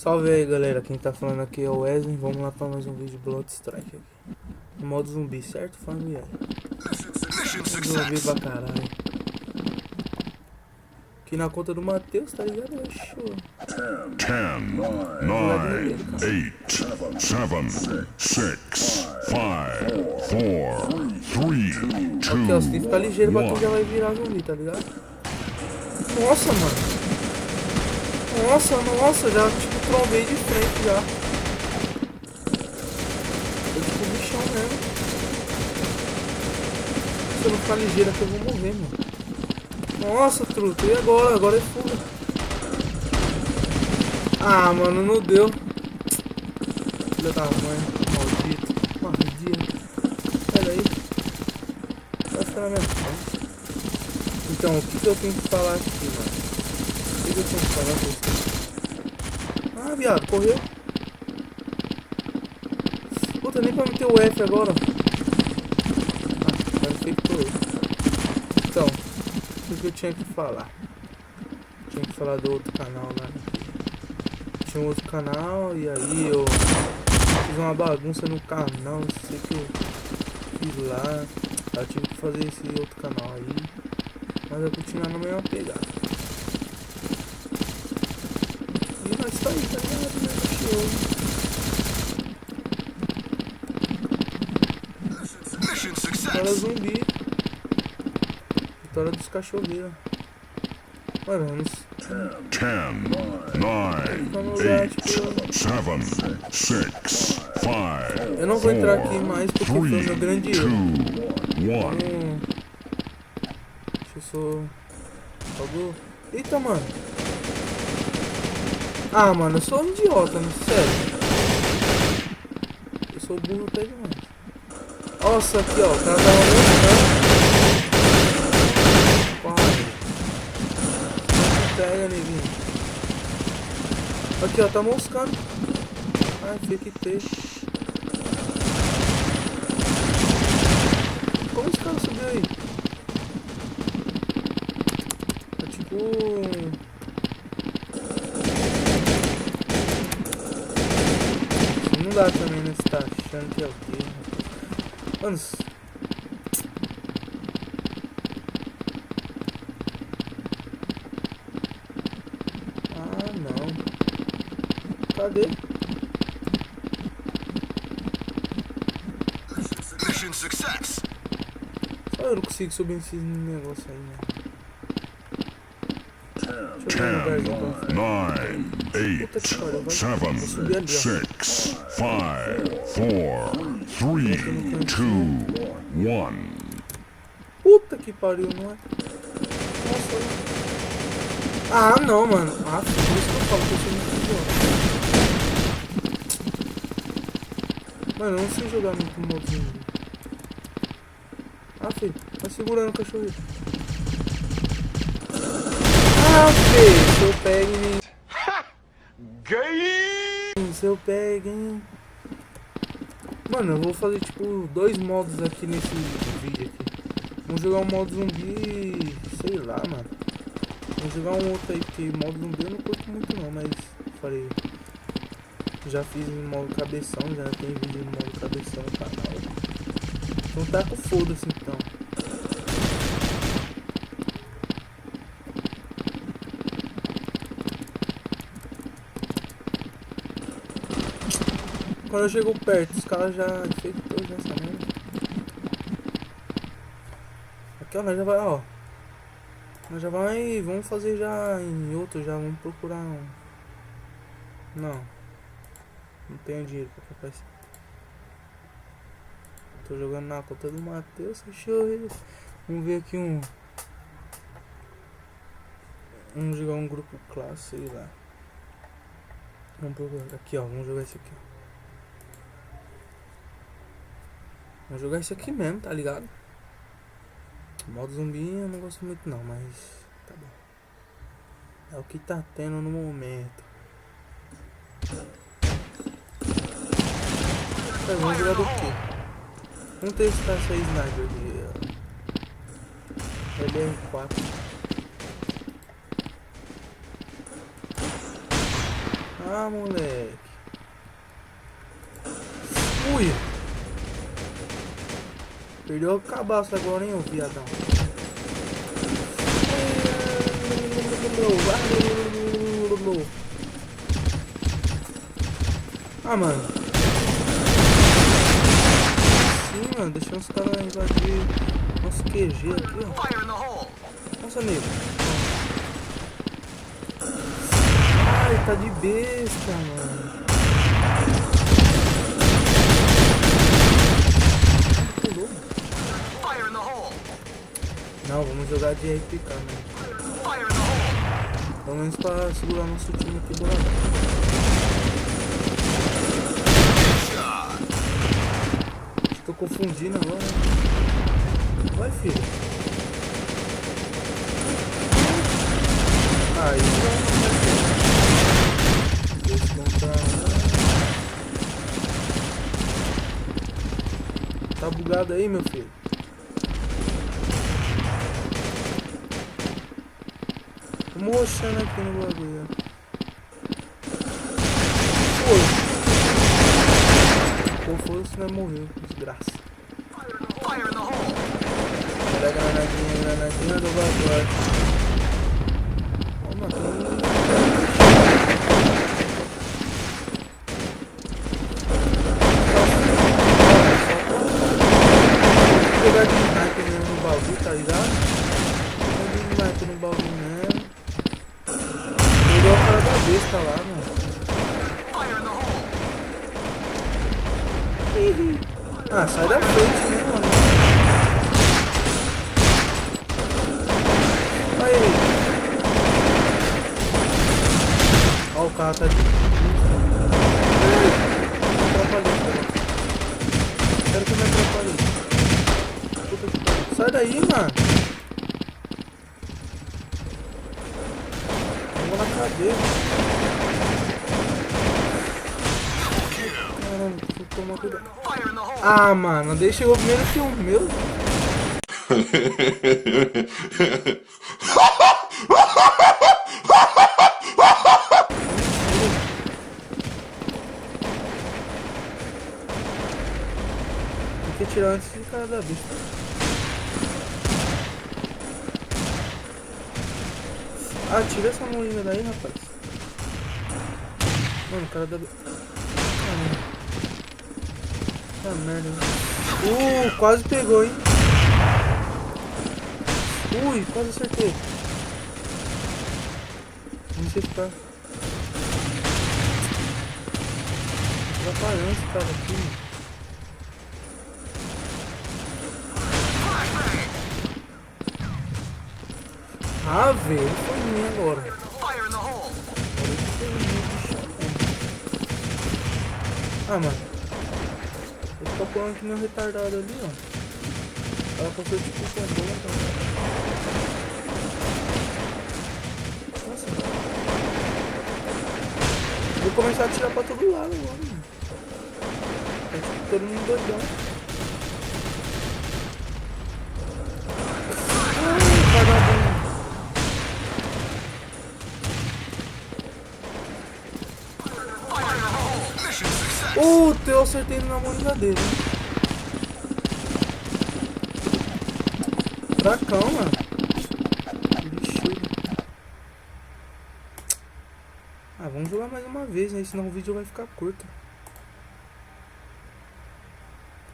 Salve aí galera, quem tá falando aqui é o Wesley. Vamos lá pra mais um vídeo de Blood Strike aqui. No modo zumbi, certo família? Zumbi pra caralho. Aqui na conta do Matheus, tá ligado? Show. 10, 9, 8, 7, 6, 5, 4, 3, 2, Aqui ó, você tem que ficar ligeiro pra quem já vai virar zumbi, tá ligado? Nossa, mano. Nossa, já tipo trombei de frente já. Eu tipo bichão mesmo. Se eu não ficar ligeiro aqui eu vou morrer, mano. Nossa, truta, e agora? Agora é fuga. Ah, mano, não deu. Filha da mãe, maldito. Maldito. Olha aí. Vai ficar na minha frente. Então, o que eu tenho que falar aqui, mano? O que eu tenho que falar com você? Ah, viado, correu. Puta, nem pra meter o F agora. Ah, agora infectou ele. Então, o que eu tinha que falar? Tinha que falar do outro canal lá. Tinha um outro canal e aí eu fiz uma bagunça no canal. Não sei o que eu fiz lá. Eu tive que fazer esse outro canal aí. Mas eu continuar na mesma pegada. E nós tá aí, tá ligado, né? Vitória zumbi. Vitória dos cachorreiros. Mano, vamos. 10, 9, 8, 7, 6, 5, Eu não vou entrar aqui mais porque foi meu grande erro. 2, 1. Deixa eu só. Algo. Eita, mano. Ah, mano, eu sou um idiota, não sério. Eu sou burro até demais. Nossa, aqui ó, o cara tava mostrando. Pega, neguinho. Aqui ó, tá moscando. Ai, fake peixe. Como esse cara subiu aí? É tipo... Não dá também, né? Você tá achando que é o quê? Mano... Ah, não. Cadê? Mission success. Só eu não consigo subir esse negócio aí, né? 10, 9, 8, 7, 6, 5, 4, 3, 2, 1. Puta que pariu, não é? Nossa. Ah, não, mano. Ah, por isso que eu falo que eu sou muito idiota. Mano, eu não sei jogar muito no modinho. Ah, filho. Tá segurando o cachorro. Ah, filho. Se eu pego em mim. Gay! Se eu pego em... Mano, eu vou fazer tipo 2 modos aqui nesse vídeo aqui. Vamos jogar um modo zumbi, sei lá, mano. Vamos jogar um outro aí, porque modo zumbi eu não curto muito não, mas falei. Já fiz em modo cabeção, já tem vídeo em modo cabeção no canal. Então tá com foda-se então. Quando eu chego perto, os caras já infectou já essa merda. Aqui ó, nós já vai, ó. Nós já vai, vamos fazer já em outro já, vamos procurar um. Não tenho dinheiro pra comprar esse. Tô jogando na conta do Matheus, deixa eu ver. Vamos ver aqui um. Vamos jogar um grupo classe, sei lá. Vamos procurar aqui ó, vamos jogar esse aqui ó. Vamos jogar esse aqui mesmo, tá ligado? Modo zumbi eu não gosto muito não, mas tá bom. É o que tá tendo no momento. Vamos jogar do quê? Vamos testar essa sniper aqui. LR4. Ah, moleque. Ui. Perdeu o cabaço agora, hein, ô viadão. Ah, mano. Sim, mano. Deixando os caras invadir nosso QG aqui, ó. Nossa, amigo. Ai, tá de besta, mano. Pulou. Não, vamos jogar de RPK, mano. Pelo menos pra segurar nosso time aqui do lado. Tô confundindo agora. Vai, filho. Aí, tá bugado aí, meu filho. Tô mochando aqui no bagulho. Foi. Ou fosse, não morreu, desgraça. Olha a granadinha do bagulho. Ó, matando. Vou jogar de sniper mesmo no bagulho, tá ligado? Vou jogar de sniper no bagulho mesmo. Pegou a cara da besta lá, mano. Ah, sai da frente, né, mano? Olha aí. Ó, o carro tá de... Quero que eu me atrapalhe. Puta que pariu. Sai daí, mano. Vou na cadeira. Caramba, preciso tomar cuidado. Ah, mano, deixa eu primeiro que o meu. Tem que tirar antes de cara da bicha. Ah, tira essa moinha daí, rapaz. Mano, o cara da bicha. Ah, merda. Quase pegou, hein? Ui, quase acertei. Não sei se tá atrapalhando esse cara aqui. Ah, velho, foi minha agora. Ah, mano. Ele tá pulando que nem um retardado ali, ó. Ela passou tipo com a bola, Nossa. Vou começar a atirar pra todo lado agora, mano. Tá tipo todo mundo doidão. Ai, vagabundo. Eu acertei na mão dele. Fracão, mano. Lixo. Ah, vamos jogar mais uma vez, né? Senão o vídeo vai ficar curto.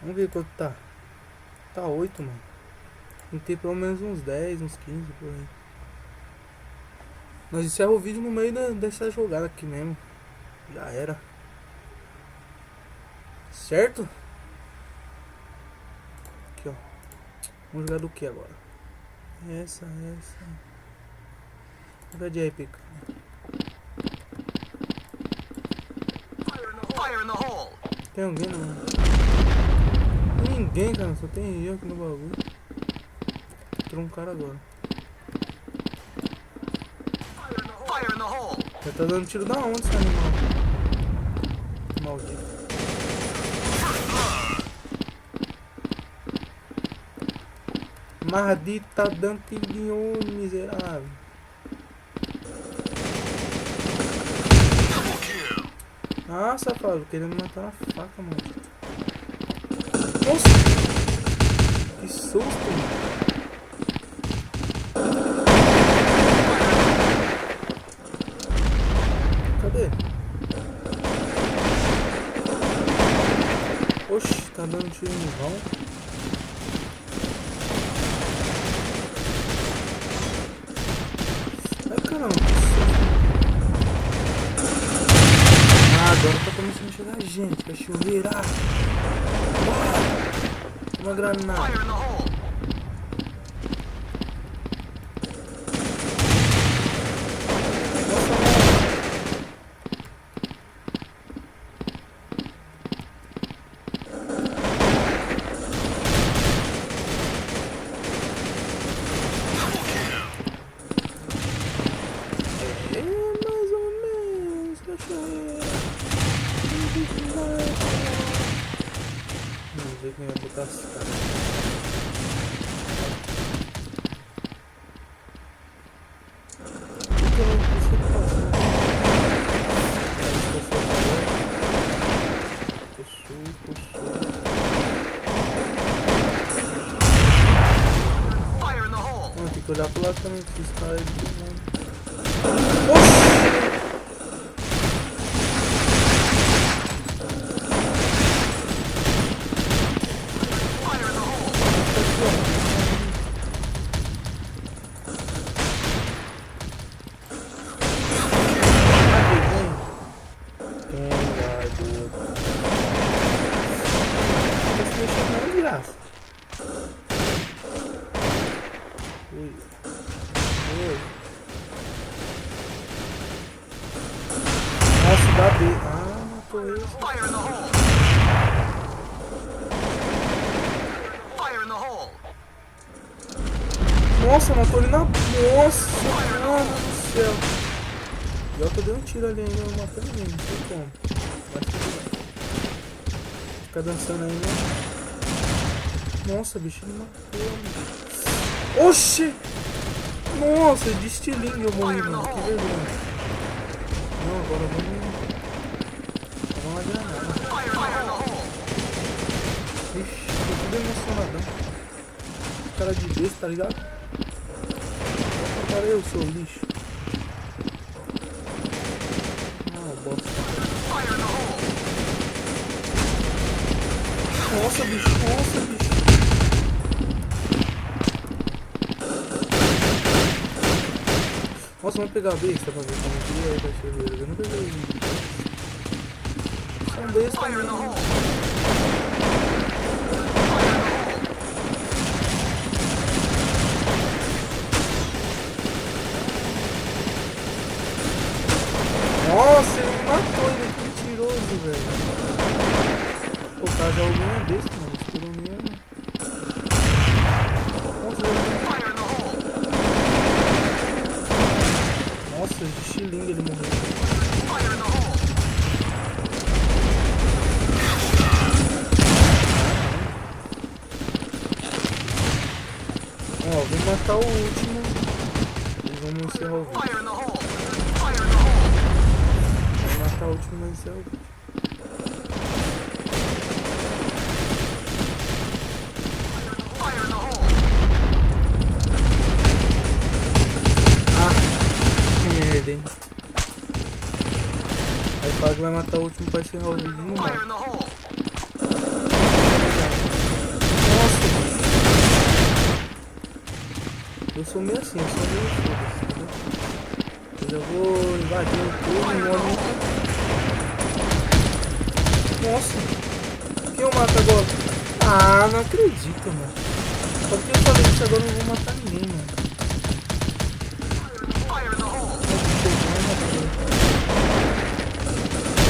Vamos ver quanto tá. Tá 8, mano. Tem que ter pelo menos uns 10, uns 15 por aí. Nós encerramos o vídeo no meio dessa jogada aqui mesmo. Já era. Certo? Aqui, ó. Vamos jogar do que agora? Essa. Vou jogar de RPK. Tem alguém não? Tem ninguém, cara. Só tem eu aqui no bagulho. Entrou um cara agora. Já tá dando tiro da onde esse animal? Maldito. Maldita Dantilhão, miserável. Ah, safado, querendo me matar na faca, mano. Nossa! Que susto, mano. Cadê? Oxi, tá dando tiro no vão. Ai, caramba, que susto. Ah, agora tá começando a chegar gente, vai chuveirar. Bora! Uma granada. Vamos ver quem vai botar esse cara. Por que eu não consigo passar? Mano, tem que olhar pro lado também, que esse cara é de mano. Oxi! Nossa, dá B. Ah, matou esse. Nossa, matou ele na... Nossa, mano do céu. Pior que eu dei um tiro ali ainda, não matou ninguém, não sei como. Mas tudo bem. Fica dançando aí, né? Nossa, bicho, ele matou, mano. Oxi! Nossa, de estilingue eu morri, mano. Que vergonha. Não, agora vamos lá granada. Ixi, tô tudo emocionadão. Cara de besta, tá ligado? Cara, eu sou lixo. Ah, bosta. Nossa, bicho, nossa, bicho. Nossa, vamos pegar a besta pra ver como que é, vai chover. Eu não peguei isso. São bestas também. Nossa, ele me matou, ele é mentiroso, velho. Pô, o cara já ouviu uma besta, mano. Escurou mesmo. Nossa, de xilingue ele morreu. Ó, vou matar o último e vamos encerrar o vídeo. Vou matar o último e vamos encerrar o vídeo. Hein? Aí fala que vai matar o último pra encerrar o vídeo, não vai. Nossa! Eu sou meio assim, eu sou meio foda-se, entendeu? Eu já vou invadindo tudo e morro. Nossa! Quem eu mato agora? Ah, não acredito, mano. Só porque eu falei isso agora eu não vou matar ninguém, mano.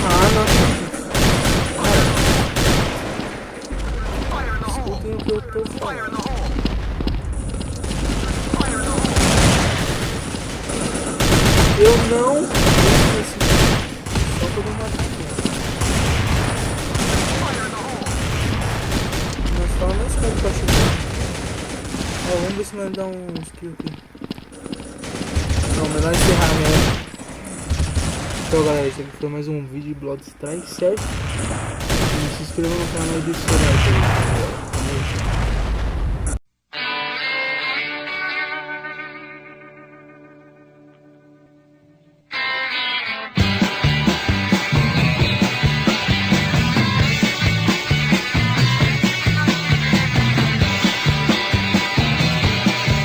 Ah, não acredito. Escutem o que eu tô falando. Eu não... Só que eu vou matar aqui. Mas fala mais como tá chovendo. Ó, vamos ver se nós dá uns kills aqui. Não, melhor encerrar mesmo. Então galera, esse aqui foi mais um vídeo de Blood Strike, certo? E se inscreva no canal e deixe seu like.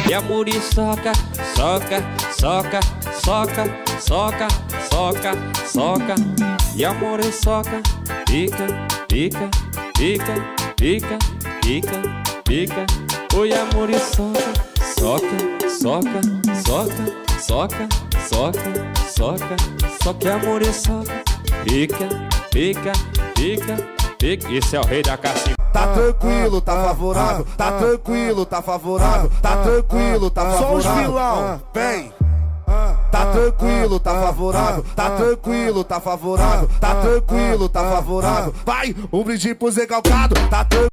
E a muriçoca, soca, soca, soca, soca, soca, soca. E a muriçoca, pica, pica, pica, pica, pica, pica. Oi, a muriçoca, soca, soca, soca, soca, soca, soca. Só que a muriçoca, pica, pica, pica, pica. Esse é o rei da cacimba. Tá tranquilo, tá favorável, tá tranquilo, tá favorável, tá tranquilo, tá favorável. Só os vilão, vem. Tá tranquilo, tá favorável, tá tranquilo, tá favorável, tá tranquilo, tá favorável. Vai, um brinde pro Zé Calcado, tá tranquilo.